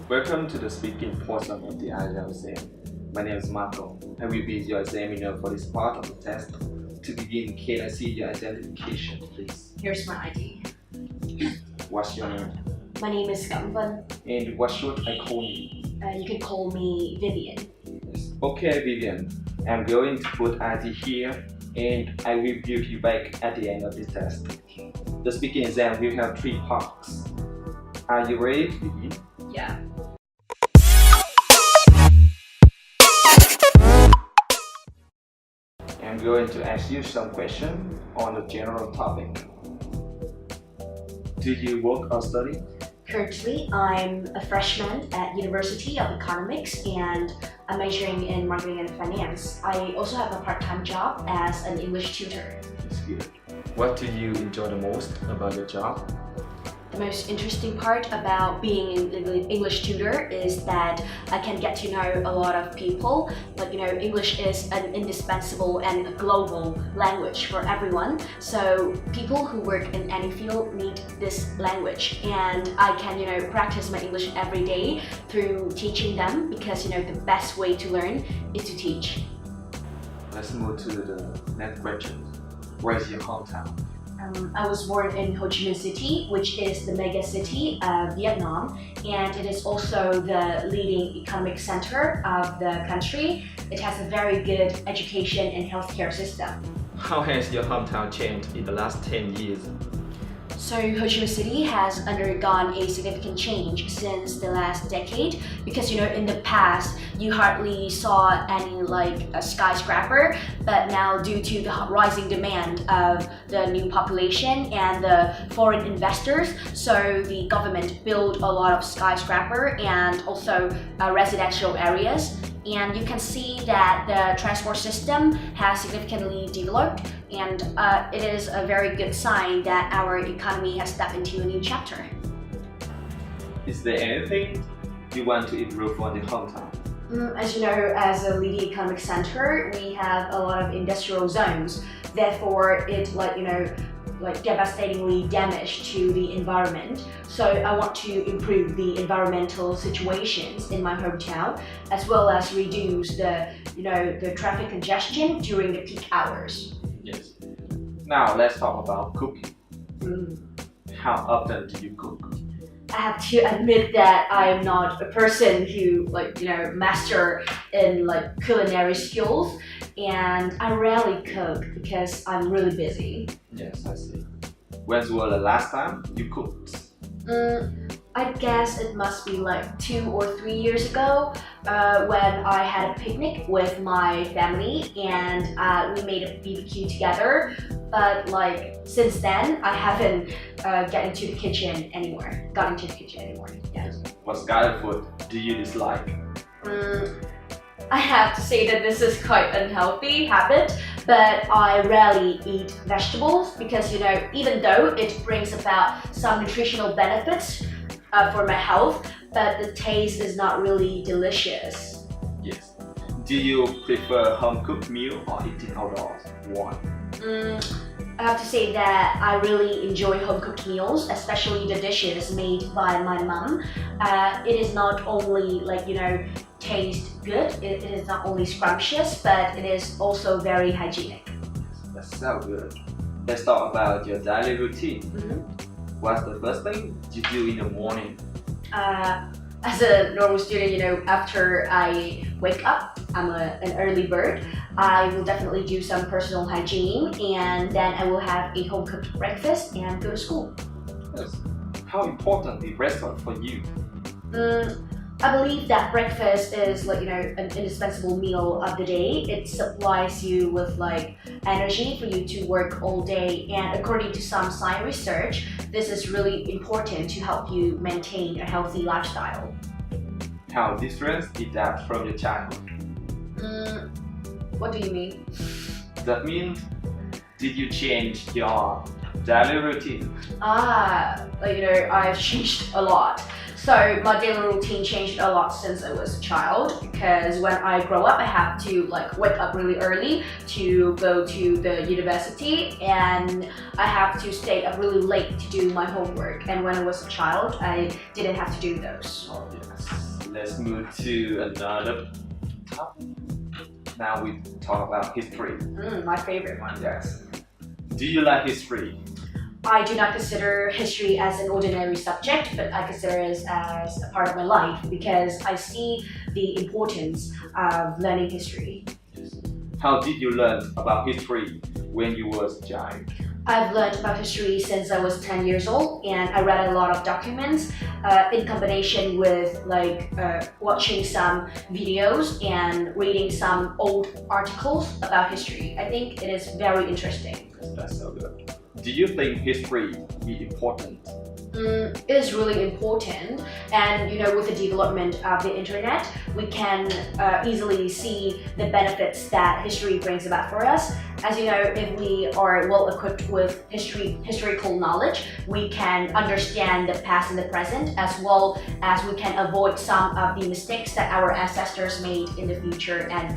Welcome to the speaking portion of the IELTS exam. My name is Marco. I will be your examiner for this part of the test. To begin, can I see your identification, please? Here's my ID. What's your name? My name is Cẩm Vân. And what should I call you? You can call me Vivian. Yes. Okay, Vivian. I'm going to put ID here, and I will give you back at the end of the test. The speaking exam will have 3 parts. Are you ready to begin? Yeah. I'm going to ask you some questions on the general topic. Do you work or study? Currently, I'm a freshman at University of Economics and I'm majoring in marketing and finance. I also have a part-time job as an English tutor. That's good. What do you enjoy the most about your job? The most interesting part about being an English tutor is that I can get to know a lot of people. English is an indispensable and global language for everyone. So people who work in any field need this language, and I can, practice my English every day through teaching them because, the best way to learn is to teach. Let's move to the next question. Where is your hometown? I was born in Ho Chi Minh City, which is the mega city of Vietnam, and it is also the leading economic center of the country. It has a very good education and healthcare system. How has your hometown changed in the last 10 years? So Ho Chi Minh City has undergone a significant change since the last decade because in the past you hardly saw any a skyscraper, but now due to the rising demand of the new population and the foreign investors, so the government built a lot of skyscraper and also residential areas. And you can see that the transport system has significantly developed, and it is a very good sign that our economy has stepped into a new chapter. Is there anything you want to improve on the hometown? As you know, as a leading economic center, we have a lot of industrial zones. Therefore, it devastatingly damage to the environment. So I want to improve the environmental situations in my hometown, as well as reduce the traffic congestion during the peak hours. Yes. Now let's talk about cooking. How often do you cook? I have to admit that I am not a person who master in culinary skills, and I rarely cook because I'm really busy. Yes, I see. When was the last time you cooked? I guess it must be 2 or 3 years ago when I had a picnic with my family and we made a BBQ together. But since then, I haven't gotten into the kitchen anymore. Yes. What kind of food do you dislike? I have to say that this is quite an unhealthy habit, but I rarely eat vegetables because, even though it brings about some nutritional benefits for my health, but the taste is not really delicious. Yes. Do you prefer home-cooked meal or eating outdoors? Why? I have to say that I really enjoy home-cooked meals, especially the dishes made by my mom. It is not only taste good, it is not only scrumptious, but it is also very hygienic. That's so good. Let's talk about your daily routine. What's the first thing you do in the morning? As a normal student, after I wake up, I'm an early bird. I will definitely do some personal hygiene, and then I will have a home-cooked breakfast and go to school. Yes. How important is breakfast for you? I believe that breakfast is an indispensable meal of the day. It supplies you with energy for you to work all day, and according to some science research, this is really important to help you maintain a healthy lifestyle. How different is that from your childhood? What do you mean? That means, did you change your daily routine? I've changed a lot. So my daily routine changed a lot since I was a child, because when I grow up I have to like wake up really early to go to the university, and I have to stay up really late to do my homework, and when I was a child I didn't have to do those. Oh yes. Let's move to another topic. Now we talk about history. My favorite one. Yes. Do you like history? I do not consider history as an ordinary subject, but I consider it as a part of my life because I see the importance of learning history. How did you learn about history when you was a child? I've learned about history since I was 10 years old, and I read a lot of documents in combination with watching some videos and reading some old articles about history. I think it is very interesting. That's so good. Do you think history is important? It is really important, and with the development of the internet, we can easily see the benefits that history brings about for us. As you know, if we are well equipped with historical knowledge, we can understand the past and the present, as well as we can avoid some of the mistakes that our ancestors made in the future, and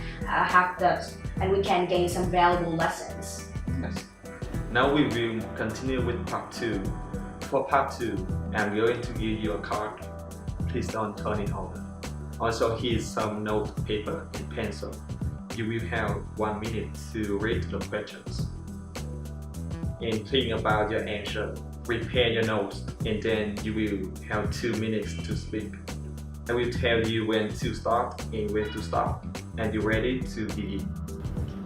we can gain some valuable lessons. Yes. Now we will continue with part 2. For part 2, I'm going to give you a card. Please don't turn it over. Also, here's some note paper and pencil. You will have 1 minute to read the questions. And think about your answer. Prepare your notes, and then you will have 2 minutes to speak. I will tell you when to start and when to stop. And you ready to begin?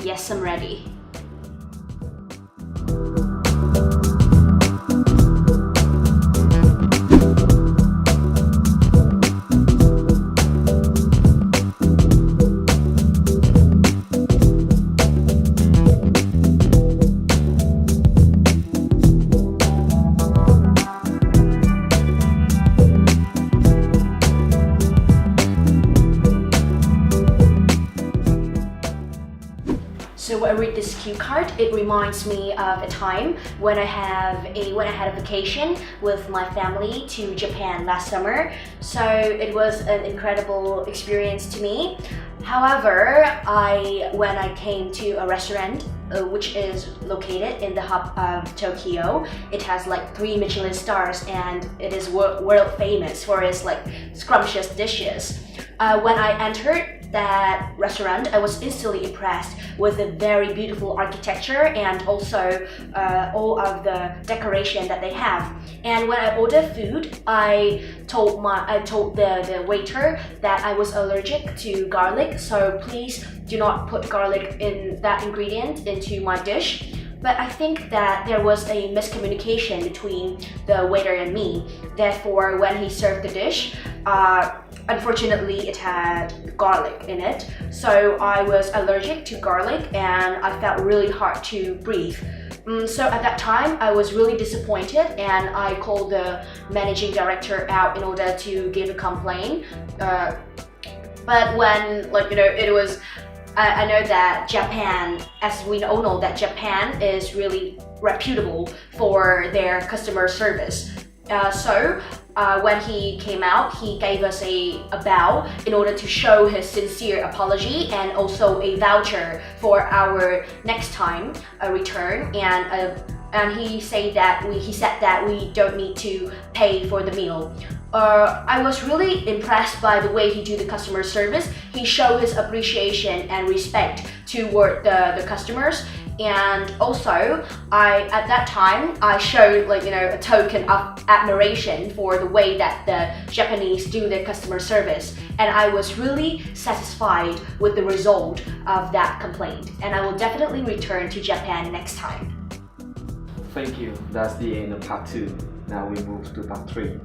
Yes, I'm ready. So when I read this cue card, it reminds me of a time when I had a vacation with my family to Japan last summer. So it was an incredible experience to me. However, when I came to a restaurant which is located in the hub of Tokyo, it has like 3 Michelin stars, and it is world famous for its like scrumptious dishes. When I entered that restaurant, I was instantly impressed with the very beautiful architecture and also all of the decoration that they have. And when I ordered food, I told the waiter that I was allergic to garlic, so please do not put garlic in that ingredient into my dish. But I think that there was a miscommunication between the waiter and me. Therefore, when he served the dish, unfortunately it had garlic in it. So I was allergic to garlic, and I felt really hard to breathe. So at that time, I was really disappointed, and I called the managing director out in order to give a complaint. But when it was, I know that Japan, as we all know, that Japan is really reputable for their customer service. So when he came out, he gave us a bow in order to show his sincere apology, and also a voucher for our next time return. And he said that we don't need to pay for the meal. I was really impressed by the way he do the customer service. He showed his appreciation and respect toward the customers. And also, at that time, I showed a token of admiration for the way that the Japanese do their customer service. And I was really satisfied with the result of that complaint. And I will definitely return to Japan next time. Thank you. That's the end of part 2. Now we move to part 3.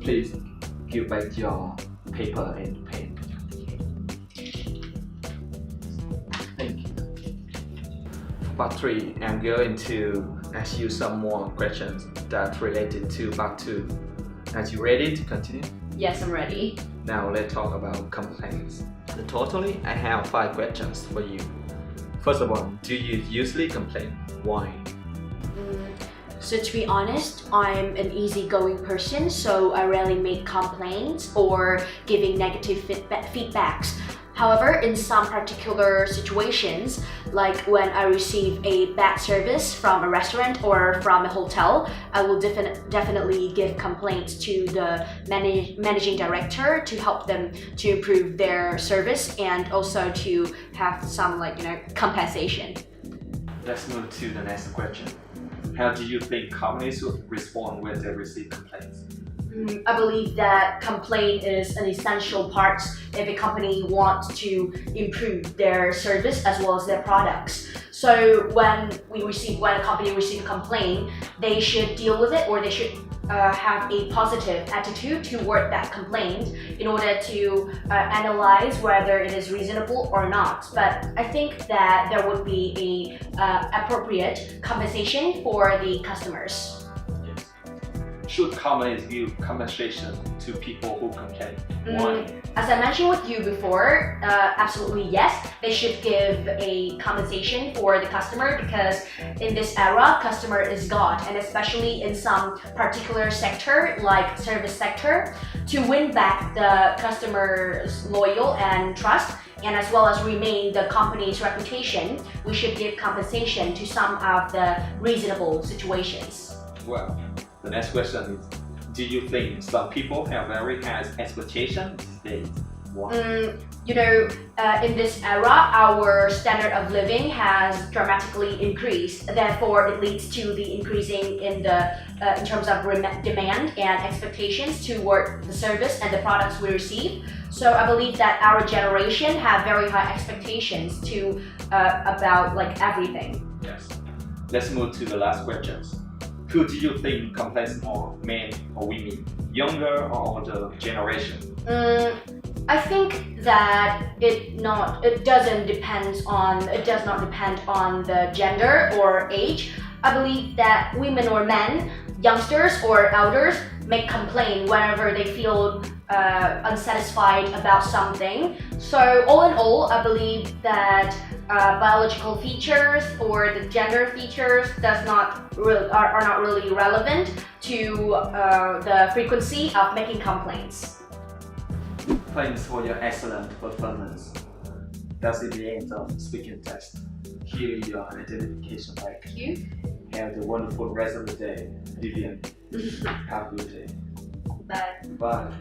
Please give back your paper and pen. Thank you. For part 3, I'm going to ask you some more questions that related to part 2. Are you ready to continue? Yes, I'm ready. Now let's talk about complaints. Totally, I have 5 questions for you. First of all, do you usually complain? Why? So to be honest, I'm an easygoing person, so I rarely make complaints or giving negative feedbacks. However, in some particular situations, like when I receive a bad service from a restaurant or from a hotel, I will definitely give complaints to the managing director to help them to improve their service and also to have some compensation. Let's move to the next question. How do you think companies would respond when they receive complaints? I believe that complaint is an essential part if a company wants to improve their service as well as their products. So when a company receives a complaint, they should deal with it, or they should have a positive attitude toward that complaint in order to analyze whether it is reasonable or not. But I think that there would be a appropriate compensation for the customers. Should companies give compensation to people who complain? Why? As I mentioned with you before, absolutely yes. They should give a compensation for the customer because in this era, customer is God, and especially in some particular sector like service sector, to win back the customer's loyal and trust, and as well as remain the company's reputation, we should give compensation to some of the reasonable situations. Well, the next question is, do you think some people have very high expectations these days? Why? In this era, our standard of living has dramatically increased. Therefore, it leads to the increasing in terms of demand and expectations toward the service and the products we receive. So I believe that our generation have very high expectations about everything. Yes. Let's move to the last questions. Who do you think complains more, men or women, younger or older generation? I think that it does not depend on the gender or age. I believe that women or men, youngsters or elders, may complain whenever they feel unsatisfied about something. So all in all, I believe that biological features or the gender features are not really relevant to the frequency of making complaints. Thanks for your excellent performance. That's the end of the speaking test. Here is your identification badge. Thank you. Have a wonderful rest of the day, Vivian. Have a good day. Bye. Bye.